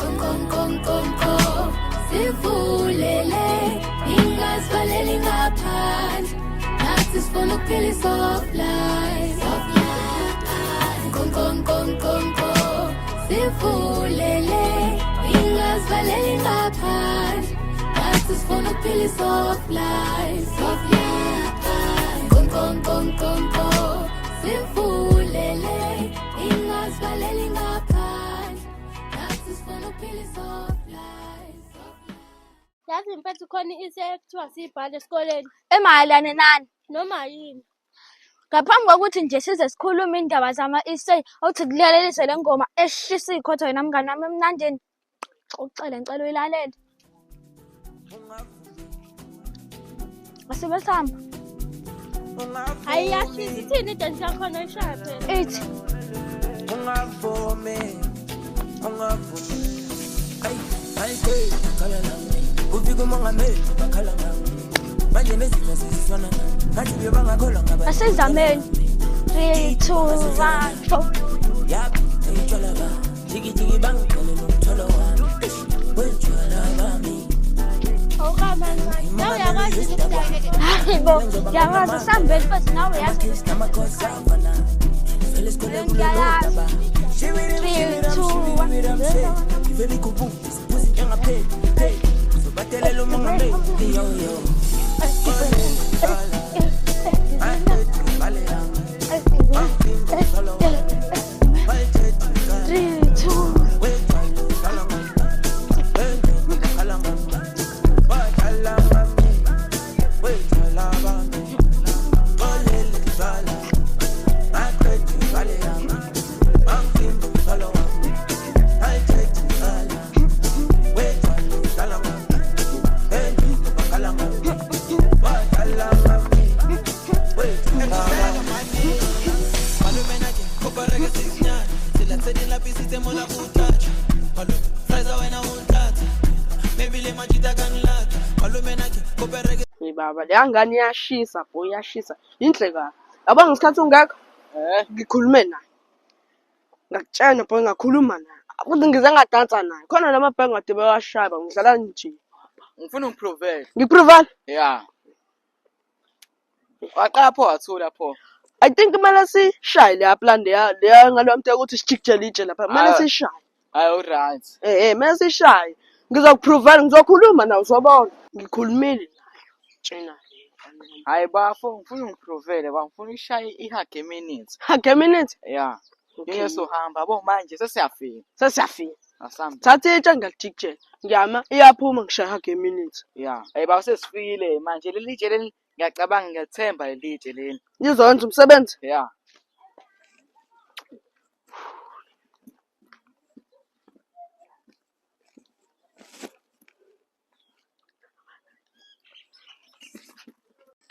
Konko sivulele ingasivaleli ngaphandle nathi sifuna ukuphila soft life Konko sivulele ingasivaleli ngaphandle nathi sifuna ukuphila soft life Konko sivulele ingasivaleli ngaphandle nathi sifuna ukuphila soft life Yazi impethu khona isekuthiwa sibhale esikoleni Emayelana nani? noma yini. Ngaphambi kokuthi nje size sikhulume indaba zama-essay awuthi kulelelise le ngoma eshisa ikhotho wena mngani wami emnandini. Ngicela uyilalele. Asibe sihamba. Hayi yashisa ithini idance yakhona ishaya phela. Ithi ungavumi hey khala nami ufike umongameli bakhala ngami manje nezinto seziswana ngathi bebangakholwa ngaba asizameni. 3 2 1 4 yap eyithola ba jiki bangicela nomtholo wami wethola bami Nawe yakwazi ukudayela. Hayibo, ngiyakwazi sihambeni futhi nawe yazi. namakhosi afana vele esikoleni Ngiyayazi. 3 2 1 ivele kubu sibuzi njengapheli sobatelela umongameli yo Baba leyangane iyashisa boy iyashisa inhle kabi yabona ngesikhathi ungekho ngikhulume naye ngakutshena boy ngakhuluma naye futhi ngize ngadansa naye khona lamabhengu ade bewashaba ngidlala nje Ngifuna ungiprovele. ngiprovana Yeah. Waqala pho wathula pho. I think kumele sishaye le plan leya ngalo mthe ukuthi sijikijele itshe lapha kumele sishaye Hayi right. kumele sishaye ngizokuprovana ngizokhuluma nawe uzobona ngikhulumile naye tshena Hayi bafo ngifuna ungiprovele ngifuna ishaye ihage minutes. hake minute Yeah. Okay. Ngeke sohamba yabo manje sesiyafika. sesiyafika Asamba. thatha itshe ngiyakujikijela ngiyama iyaphuma ngishaya hake minute Yeah. Hayi bafo sesifikile manje leli tshe leli ngiyacabanga ngiyathemba leli tshe leli. nizokwenza umsebenzi Yeah.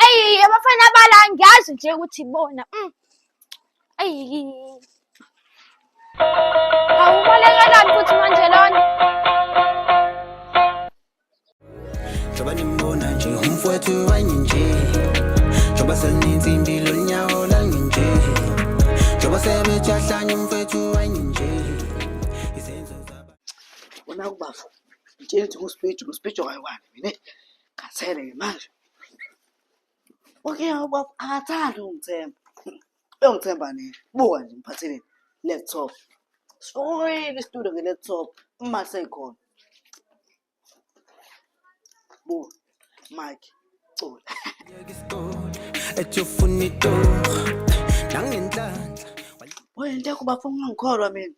Ey abafana bala ngiyazi nje ukuthi bona. Ey. Awubolekelani futhi manje lona? Joba nimbona nje umfowethu wanyinje Joba seninzi impilo nyawo langinje Joba sebejahlanya umfowethu wanyinje Izenzo zaba Wona kubafu ngitshela ukuthi kuspeech kayiwani mina ngathele manje Okay ubafu akathanda ungithemba uyongithemba nini buka nje ngiphathele laptop Sorry studio nge laptop uma seyikhona Bu Mike Cula Etyofunito nangenhlanhla Wena kubafu ngangikholwa mina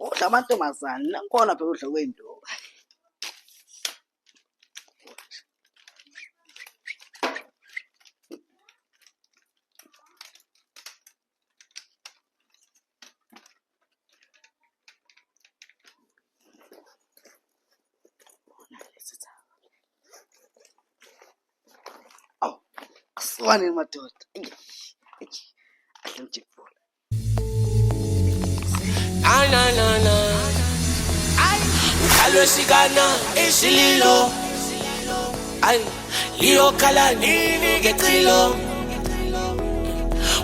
Udla amantombazane nakhona phela udla kwendoda Aswani madoda ahle mjikula na ay ukalosikana esililo ay liyo khala nini ngecilo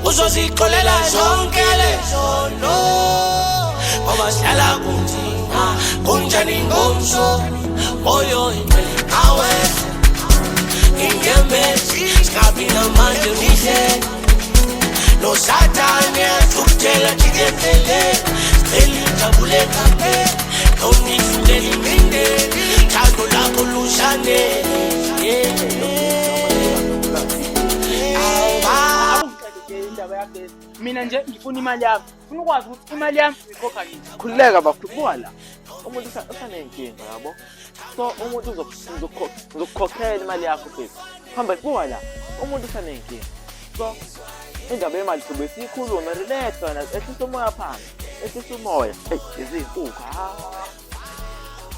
uzozixolela zonke lezono ngoba sihlala kunzima kunjani ngomso moyo impela nawe ingembezi singabi namandla nihle nosathane asukutshela jikefele sicela ijabule kape nonifundela imindeni thando lakho lushane indaba yakhe mina nje ngifuna imali yami ufuna ukwazi ukuthi imali yami uyikhokha nini khululeka bafubuka la umuntu usanenkinga yabo so umuntu uzokukhokhela imali yakho phezulu hamba sibuka la umuntu usanenkinga so indaba yemali sobe siyikhulume relax wena ehlisa umoya phansi ehlisa umoya izinkukhu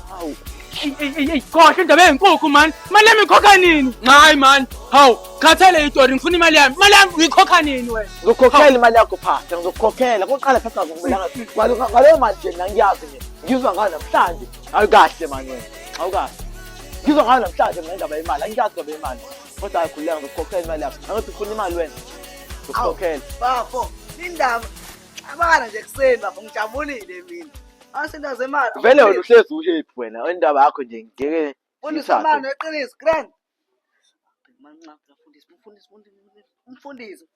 hawu khohle indaba yenkukhu man imali yami ikhokha nini hayi man hawu khathele itori ngifuna imali yami uyikhokha nini wena ngizokukhokhela imali yakho phasa ngizokukhokhela koqala phasa ngokubelanga ngaleyo mali nje nangiyazi nje ngizwa ngayo namhlanje awukahle mani wena awukahle ngizwa ngayo namhlanje mina indaba yemali angiyazi indaba yemali kodwa ayikhuleka ngizokukhokhela imali yakho angithi ufuna imali wena ngizokukhokhela bafo indaba abana nje kuseni bafo ngijabulile mina asinto zemali vele wena uhlezi uhappy wena indaba yakho nje ngeke fundisa manje eqiniso grand mfundisi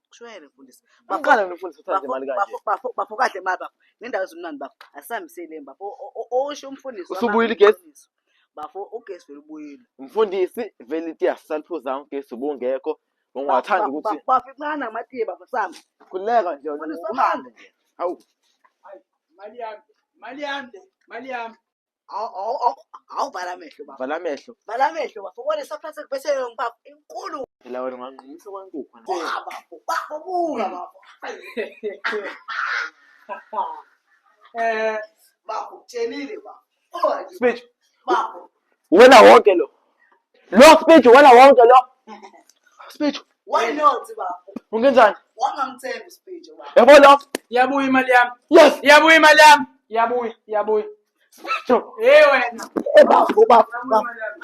kushwele mfundisi baqala ngifundisa uthathe imali kanje bafo kahle mali bafo nendawo ezimnandi bafo asihambisele bafo osho umfundisi usubuyile igesi bafo ugesi vele ubuyile umfundisi vele ithi asaliphuza ugesi ubungekho ungathanda ukuthi bafo incane amatiye bafo sami khuleka nje uhambe nje hawu mali yami awuvala amehlo bafo vala amehlo bafo ubone saphathe bese ngibafo inkulu phela wena unganqumisa kwankukhu bafo buka bafo bafo kutshelile bafo speech bafo wena wonke lo speech wena wonke lo speech why not bafo ungenzani wangamthembi speech bafo yabo lo iyabuya imali yami yes iyabuya imali yami iyabuya wena bafo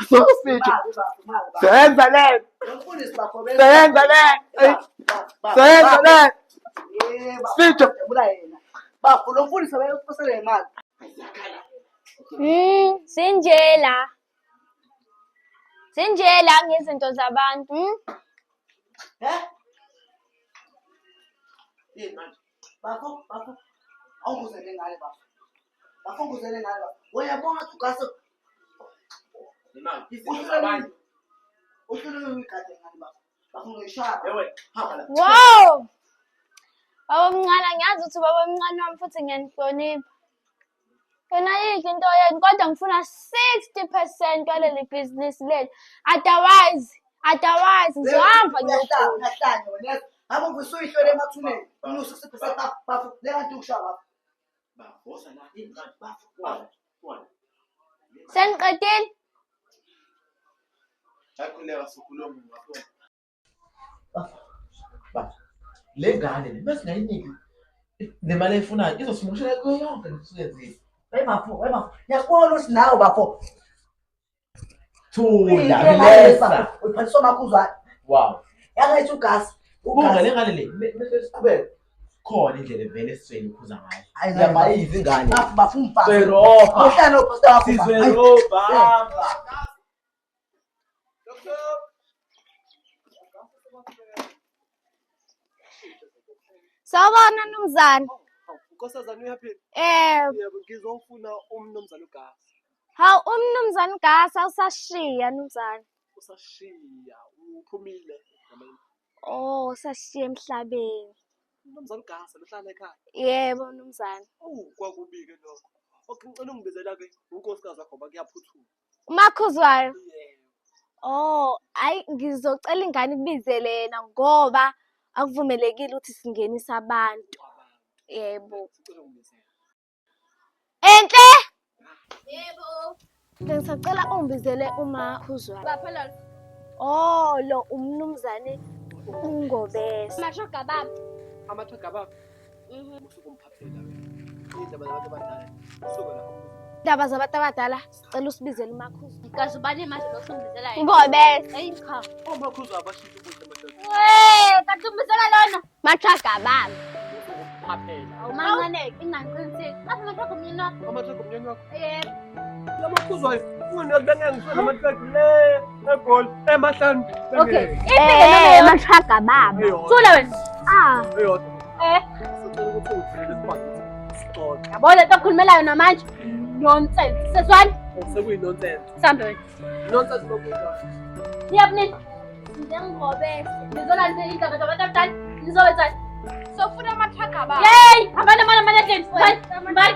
so speech senza le umfundisi bafo senza le speech bafo lo mfundisi bayofosela imali Sinjela ngezinto zabantu. Bafo awunguzele ngale bafo nguzele ngale uyabona ugaso uhlelo ngikade ngale bafo ngishaya Wow! Baba mncane ngiyazi ukuthi baba mncane wami futhi ngiyanihlonipha. Yena yinhle into yenu kodwa ngifuna 60% waleli business leli. Otherwise ngizohamba ngiyofuna. ngahlanye wena abo ngisuyihlele emathuneni unusu 60% bafo lekanti ukushaya bafo Seniqedile? akhuleka sokhuluma ngapho le ngane le masingayiniki nemali eyifunayo izosimoshela kuyo yonke lesiyenzile bafo yakubona ukuthi nawe bafo thula lesa uphathiswa makuzwana wow yangathi ugasi ubunga le ngane le mase siqhubeke khona indlela evele esiswele ukhuza ngayo yabayiza ingane bafo umfana Seropa uhlalo pastor Seropa Sawubona Mnumzane. Nkosazana uyaphila yebo ngizofuna umnumzane uGasi Hawu umnumzane Gasa usashiya Mnumzane. usashiya uphumile Oh usashiya emhlabeni. umnumzane uGasi uhlala ekhaya Yebo Mnumzane. kwakubike lokho ngicela ungibizela ke unkosikazi wakho ngoba kuyaphuthuma Umakhuzwayo. Oh, ayi ngizocela ingane kubizele yena ngoba akuvumelekile ukuthi singenise abantu. Yebo. Enhle? Yebo. Ngisacela ungibizele umakhuzwayo. Baphela. Oh, lo umnumzane uNgobese. Mashoga baba. amathoga baba usuke umphaphela indaba zabantu abadala usuke lapho Indaba zabantu abadala sicela usibizele umakhuzwayo. Kazi ubani manje lokumbizela yena? Ngobese. Hey cha. omakhuzu abashintsha ukuthi amadoda Kanti umbizela lona? Matraga baba. Qaphela. Awumancaneke inganqiniseki. Lapha matraga umyeni wakho. Amatheko umnyeni wakho. Yebo. Lamakuzwayo. Ufuna bengangifuna amatheko le ebhola emahlanu. Okay. Matraga baba. Thula wena. Eyodwa. Sicela ukuthi uvele isibhamu. Sixoxe. Yabo lento okhulumelayo namanje. Nonsense. Seswani? Sekuyinonsense. Sambe wena. Nonsense lokuza. Niyabunini. Ngizengibobese. Ngizolandela indaba zabantu abadala. Nizobenzani? Sofuna amatraga baba. Yey! Abantu amanedeni. Bye.